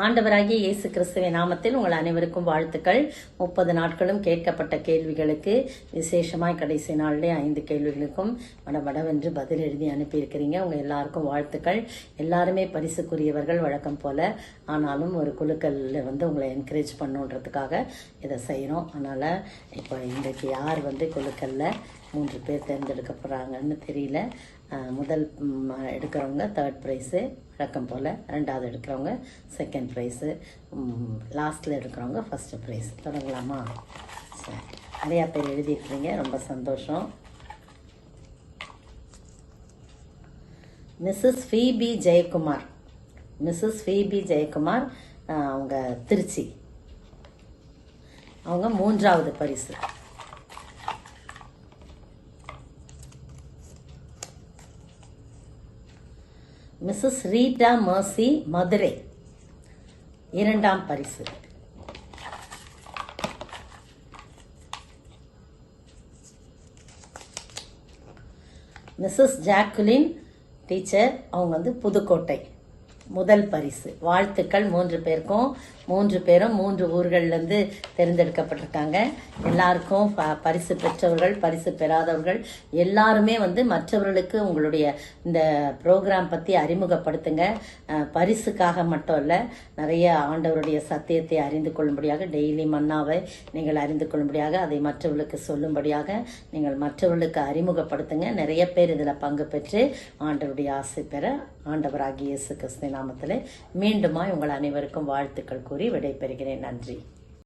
ஆண்டவராகிய இயேசு கிறிஸ்துவின் நாமத்தில் உங்கள் அனைவருக்கும் வாழ்த்துக்கள். 30 நாட்களும் கேட்கப்பட்ட கேள்விகளுக்கு விசேஷமாய் கடைசி நாளிலே 5 கேள்விகளுக்கும் மடமடவென்று பதில் எழுதி அனுப்பியிருக்கிறீங்க. உங்க எல்லாருக்கும் வாழ்த்துக்கள். எல்லாருமே பரிசுக்குரியவர்கள் வழக்கம் போல. ஆனாலும் ஒரு குழுக்கல்ல உங்களை என்கரேஜ் பண்ணுன்றதுக்காக இதை செய்யறோம். அதனால இப்போ இன்றைக்கு யார் குழுக்கல்ல 3 பேர் தேர்ந்தெடுக்க போறாங்கன்னு தெரியல. முதல் எடுக்கிறவங்க 3rd ப்ரைஸு வழக்கம் போல், 2வது எடுக்கிறவங்க 2nd ப்ரைஸு, லாஸ்ட்டில் எடுக்கிறவங்க 1st ப்ரைஸ். தொடங்கலாமா? சரி, நிறையா பேர் எழுதியிருக்கிறீங்க, ரொம்ப சந்தோஷம். மிஸ்ஸஸ் ஃபீபி ஜெயக்குமார், அவங்க திருச்சி, அவங்க 3வது பரிசு. மிஸ்ஸஸ் ரீட்டா மர்சி, மதுரை, 2ஆம் பரிசு. மிஸ்ஸஸ் ஜாக்குலின் டீச்சர், அவங்க புதுக்கோட்டை, முதல் பரிசு. வாழ்த்துக்கள் 3 பேருக்கும். 3 பேரும் 3 ஊர்களிலிருந்து தேர்ந்தெடுக்கப்பட்டிருக்காங்க. எல்லாருக்கும் பரிசு பெற்றவர்கள், பரிசு பெறாதவர்கள் எல்லாருமே மற்றவர்களுக்கு உங்களுடைய இந்த ப்ரோக்ராம் பற்றி அறிமுகப்படுத்துங்க. பரிசுக்காக மட்டும் இல்லை, நிறைய ஆண்டவருடைய சத்தியத்தை அறிந்து கொள்ளும்படியாக, டெய்லி மன்னாவை நீங்கள் அறிந்து கொள்ளும்படியாக, அதை மற்றவர்களுக்கு சொல்லும்படியாக நீங்கள் மற்றவர்களுக்கு அறிமுகப்படுத்துங்க. நிறைய பேர் இதில் பங்கு பெற்று ஆண்டவருடைய ஆசை பெற ஆண்டவராகிய இயேசு கிறிஸ்து நாமத்திலே மீண்டுமாய் உங்கள் அனைவருக்கும் வாழ்த்துக்கள் கூறி விடைபெறுகிறேன். நன்றி.